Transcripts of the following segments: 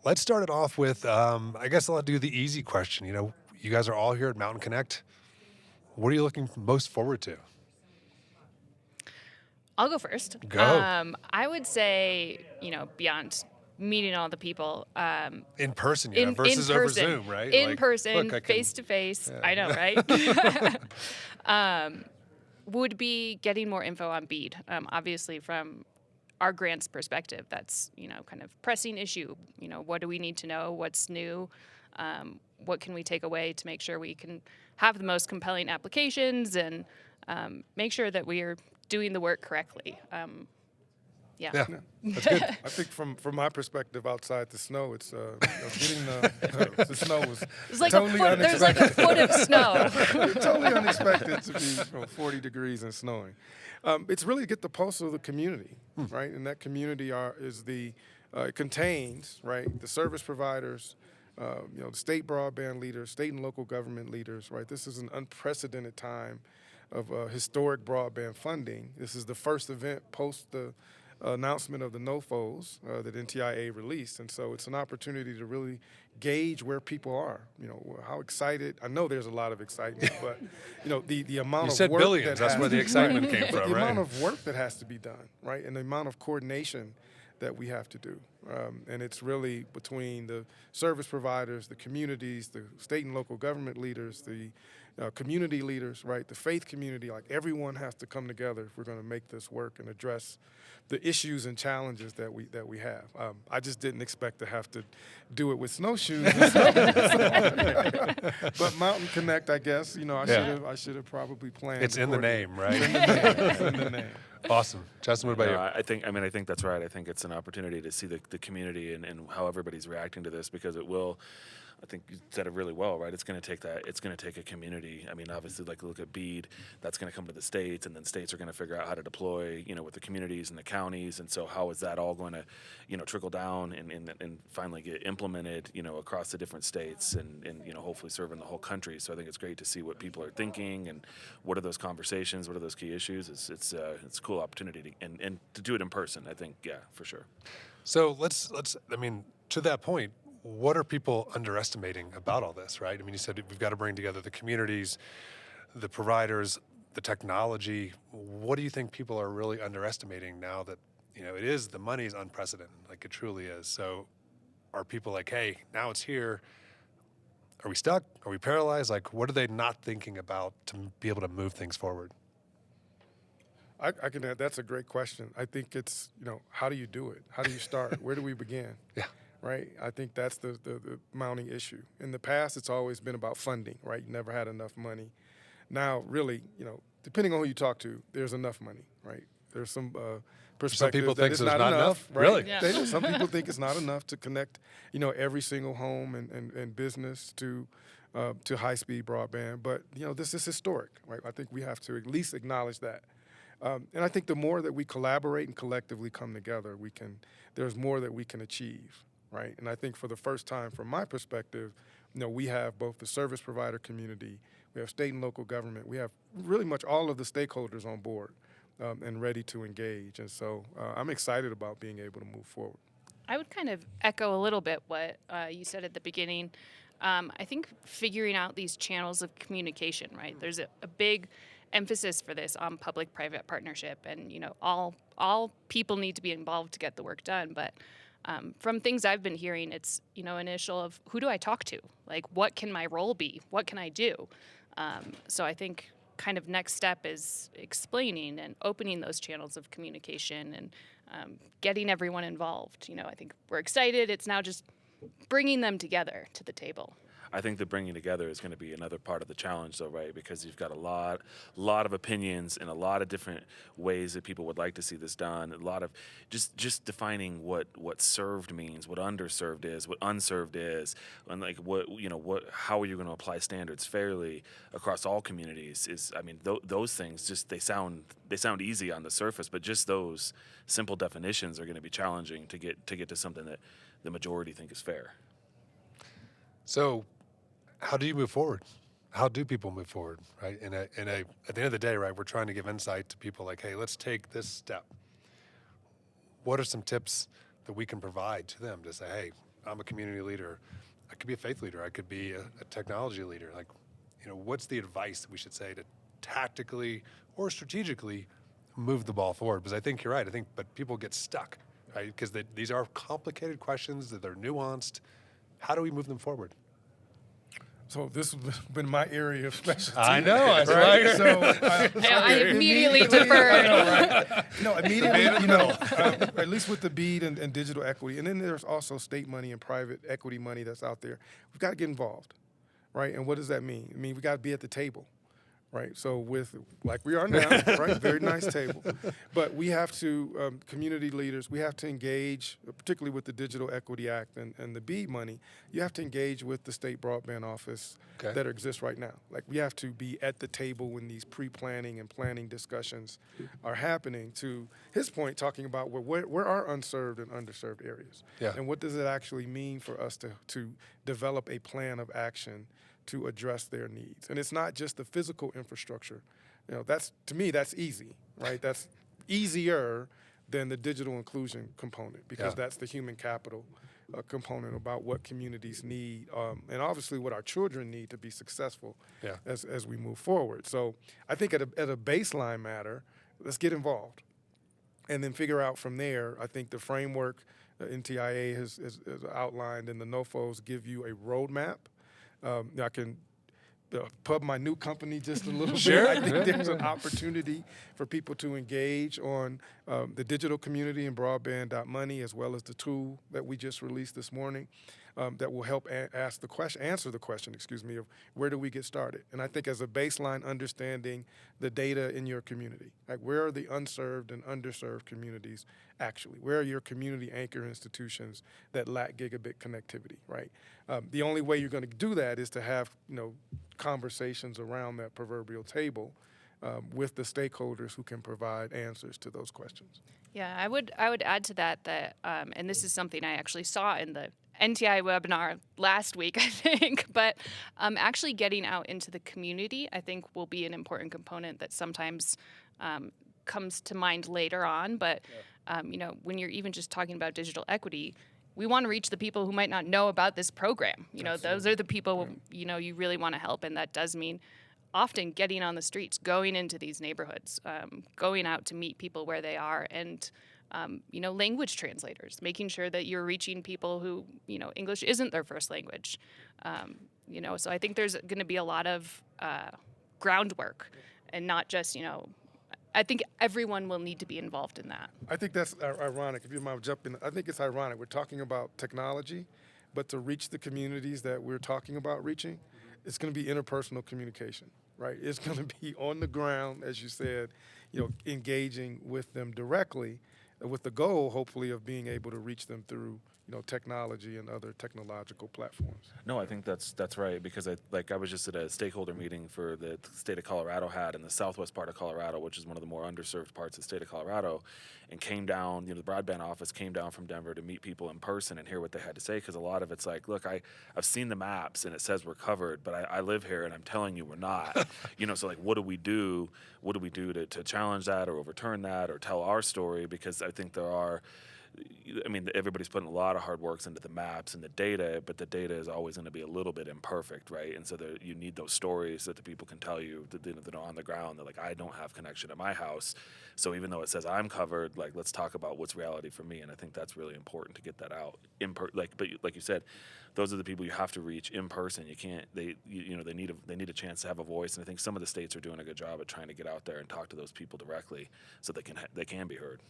Let's start it off with, I guess I'll do the easy question. You guys are all here at Mountain Connect. What are you looking most forward to? I'll go first. Go. I would say, beyond meeting all the people, In person, in versus over person, Zoom, right? in Like, person, look, I can. face to face. Yeah. I know, right? Would be getting more info on BEAD. Obviously, from our grants perspective, that's kind of pressing issue. What do we need to know? What's new? What can we take away to make sure we can have the most compelling applications and make sure that we are doing the work correctly. Yeah, that's good. I think from my perspective, outside the snow, it's getting the snow was There's like totally there's like a foot of snow. totally unexpected to be 40 degrees and snowing. It's really to get the pulse of the community, right? And that community it contains, right, the service providers, the state broadband leaders, state and local government leaders, right? This is an unprecedented time of historic broadband funding. This is the first event post the announcement of the NOFOs that NTIA released, and so it's an opportunity to really gauge where people are. How excited. I know there's a lot of excitement, but the amount You of said work billions. That's where the excitement came but from, the right? amount of work that has to be done, right, and the amount of coordination that we have to do. And it's really between the service providers, the communities, the state and local government leaders, the community leaders, right, the faith community. Like, everyone has to come together if we're going to make this work and address the issues and challenges that we have. I just didn't expect to have to do it with snowshoes. But Mountain Connect, I guess, I should have probably planned. It's in the name, right? It's in the name. Awesome. Justin, what about you? I think that's right. I think it's an opportunity to see the community and how everybody's reacting to this, because it will. I think you said it really well, right? It's going to take that. It's going to take a community. I mean, obviously, like, look at BEAD. That's going to come to the states, and then states are going to figure out how to deploy, with the communities and the counties. And so, how is that all going to, trickle down and finally get implemented, across the different states and hopefully serving the whole country. So I think it's great to see what people are thinking and what are those conversations, what are those key issues. It's a cool opportunity and to do it in person. I think, yeah, for sure. So let's. To that point, what are people underestimating about all this, right? You said we've got to bring together the communities, the providers, the technology. What do you think people are really underestimating now that, the money is unprecedented, like it truly is? So are people like, hey, now it's here. Are we stuck? Are we paralyzed? Like, what are they not thinking about to be able to move things forward? I can add, that's a great question. I think it's, how do you do it? How do you start? Where do we begin? Yeah. Right? I think that's the mounting issue. In the past, it's always been about funding, right? You never had enough money. Now, really, depending on who you talk to, there's enough money, right? There's some perspective Some people that think it's there's not enough. Right? Really? Yeah. Some people think it's not enough to connect, every single home and business to high-speed broadband. But, this is historic, right? I think we have to at least acknowledge that. And I think the more that we collaborate and collectively come together, there's more that we can achieve. Right, and I think for the first time, from my perspective, we have both the service provider community, we have state and local government, we have really much all of the stakeholders on board and ready to engage. And so I'm excited about being able to move forward. I would kind of echo a little bit what you said at the beginning. I think figuring out these channels of communication, right? There's a big emphasis for this on public-private partnership, and all people need to be involved to get the work done, but from things I've been hearing, it's, initial of who do I talk to? Like, what can my role be? What can I do? So I think kind of next step is explaining and opening those channels of communication and getting everyone involved. I think we're excited. It's now just bringing them together to the table. I think the bringing together is going to be another part of the challenge, though, right? Because you've got a lot of opinions and a lot of different ways that people would like to see this done. A lot of just defining what served means, what underserved is, what unserved is, and like how are you going to apply standards fairly across all communities? Those things they sound easy on the surface, but just those simple definitions are going to be challenging to get to something that the majority think is fair. So, how do you move forward? How do people move forward, right? At the end of the day, right, we're trying to give insight to people like, hey, let's take this step. What are some tips that we can provide to them to say, hey, I'm a community leader. I could be a faith leader. I could be a technology leader. Like, what's the advice that we should say to tactically or strategically move the ball forward? Because I think you're right. But people get stuck, right? Because these are complicated questions, that they're nuanced. How do we move them forward? So this has been my area of specialty. I know. Right? So I immediately deferred. No, immediately, at least with the BEAD and digital equity. And then there's also state money and private equity money that's out there. We've got to get involved, right? And what does that mean? I mean, we got to be at the table, right? So with, like we are now, right? Very nice table. But we have to, community leaders, we have to engage, particularly with the Digital Equity Act and the BEAD money, you have to engage with the state broadband office that exists right now. Like, we have to be at the table when these pre-planning and planning discussions are happening. To his point, talking about where are unserved and underserved areas. Yeah. And what does it actually mean for us to develop a plan of action to address their needs. And it's not just the physical infrastructure. That's, to me, that's easy, right? That's easier than the digital inclusion component, because that's the human capital component about what communities need, and obviously what our children need to be successful as we move forward. So I think at a baseline matter, let's get involved and then figure out from there. I think the framework NTIA has outlined and the NOFOs give you a roadmap. I can pub my new company just a little bit. I think there's an opportunity for people to engage on the digital community and broadband.money, as well as the tool that we just released this morning, that will help answer the question, of where do we get started? And I think as a baseline, understanding the data in your community, like where are the unserved and underserved communities actually? Where are your community anchor institutions that lack gigabit connectivity, right? The only way you're going to do that is to have, conversations around that proverbial table with the stakeholders who can provide answers to those questions. Yeah, I would add to that, and this is something I actually saw in the NTIA webinar last week, I think, but actually getting out into the community, I think, will be an important component that sometimes comes to mind later on. But, when you're even just talking about digital equity, we want to reach the people who might not know about this program. Those are the people, you really want to help. And that does mean often getting on the streets, going into these neighborhoods, going out to meet people where they are, and language translators, making sure that you're reaching people who, English isn't their first language. So I think there's going to be a lot of groundwork, and not just, I think everyone will need to be involved in that. I think that's ironic. If you mind jumping, I think it's ironic. We're talking about technology, but to reach the communities that we're talking about reaching, it's going to be interpersonal communication, right? It's going to be on the ground, as you said, engaging with them directly, with the goal, hopefully, of being able to reach them through, technology and other technological platforms. No, I think that's right, because I was just at a stakeholder meeting for the state of Colorado had in the southwest part of Colorado, which is one of the more underserved parts of the state of Colorado, and came down, the broadband office came down from Denver to meet people in person and hear what they had to say, because a lot of it's like, look, I've seen the maps and it says we're covered, but I live here and I'm telling you we're not. So like, what do we do? What do we do to challenge that or overturn that or tell our story? Because I think everybody's putting a lot of hard work into the maps and the data, but the data is always going to be a little bit imperfect, right? And so you need those stories that the people can tell you that are on the ground. They're like, I don't have connection at my house, so even though it says I'm covered, like, let's talk about what's reality for me. And I think that's really important to get that out. But like you said, those are the people you have to reach in person. You can't. They need a chance to have a voice. And I think some of the states are doing a good job at trying to get out there and talk to those people directly, so they can be heard.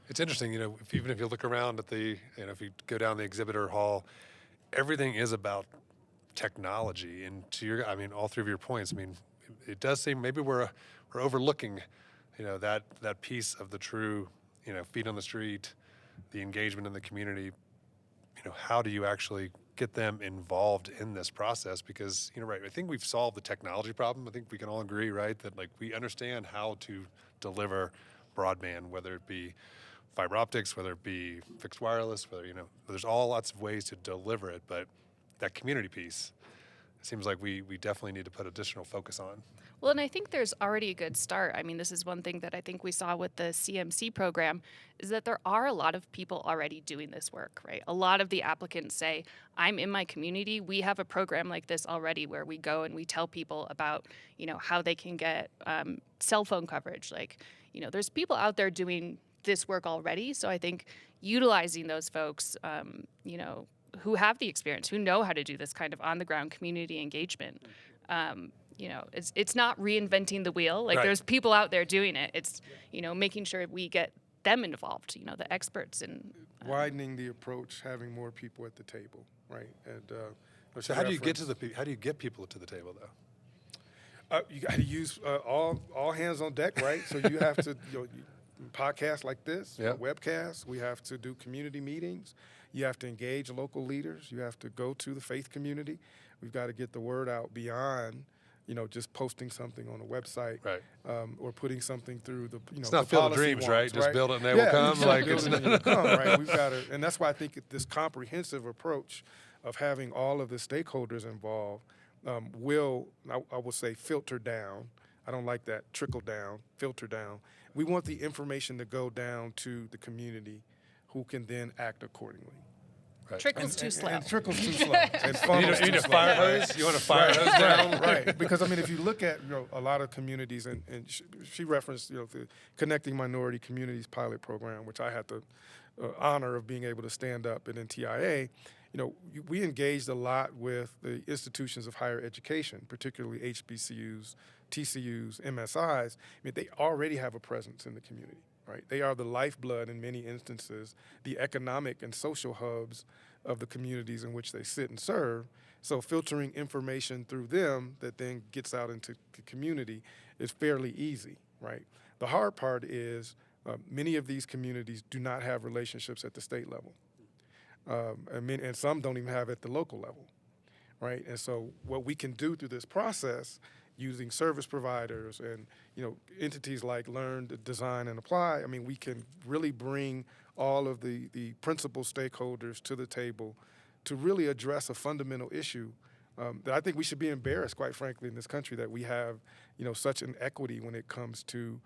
It's interesting, even if you look around at if you go down the exhibitor hall, everything is about technology. And all three of your points, it does seem maybe we're overlooking, that piece of the true, feet on the street, the engagement in the community. How do you actually get them involved in this process? Because, right, I think we've solved the technology problem. I think we can all agree, right, that we understand how to deliver broadband, whether it be fiber optics, whether it be fixed wireless, whether, there's lots of ways to deliver it, but that community piece seems like we definitely need to put additional focus on. Well, and I think there's already a good start. I mean, this is one thing that I think we saw with the CMC program is that there are a lot of people already doing this work, right? A lot of the applicants say, I'm in my community. We have a program like this already where we go and we tell people about, how they can get cell phone coverage. Like, there's people out there doing this work already. So I think utilizing those folks, who have the experience, who know how to do this kind of on the ground community engagement. It's not reinventing the wheel. Like Right. there's people out there doing it. It's, making sure we get them involved, the experts and Widening the approach, having more people at the table, right? And So how do you get people to the table though? You got to use all hands on deck, right? So you have to podcasts like this, Yep. webcasts. We have to do community meetings. You have to engage local leaders. You have to go to the faith community. We've got to get the word out beyond, just posting something on a website, Right. Or putting something through the, It's not the Field of policy Dreams, ones, right? Just build it and they will Yeah, come. yeah, Like build it's it and they will come, right? We've got to, and that's why I think this comprehensive approach of having all of the stakeholders involved will, I will say, filter down. I don't like that trickle down, filter down. We want the information to go down to the community, who can then act accordingly. Right. trickles too slow. And trickles too slow. And funnels You need too a slow, fire right? hose? You want a fire hose down? Right. Because if you look at a lot of communities, and she referenced the Connecting Minority Communities pilot program, which I had the honor of being able to stand up at NTIA. We engaged a lot with the institutions of higher education, particularly HBCUs, TCUs, MSIs. They already have a presence in the community. Right? They are the lifeblood in many instances, the economic and social hubs of the communities in which they sit and serve. So filtering information through them that then gets out into the community is fairly easy, right? The hard part is many of these communities do not have relationships at the state level. And some don't even have at the local level, right? And so what we can do through this process using service providers and entities like Learn, Design, and Apply, we can really bring all of the principal stakeholders to the table to really address a fundamental issue that I think we should be embarrassed, quite frankly, in this country, that we have such an equity when it comes to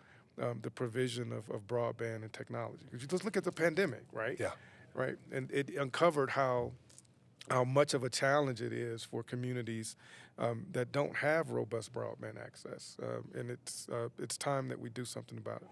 the provision of broadband and technology. If you just look at the pandemic, right? Yeah. Right, and it uncovered how much of a challenge it is for communities that don't have robust broadband access, and it's time that we do something about it.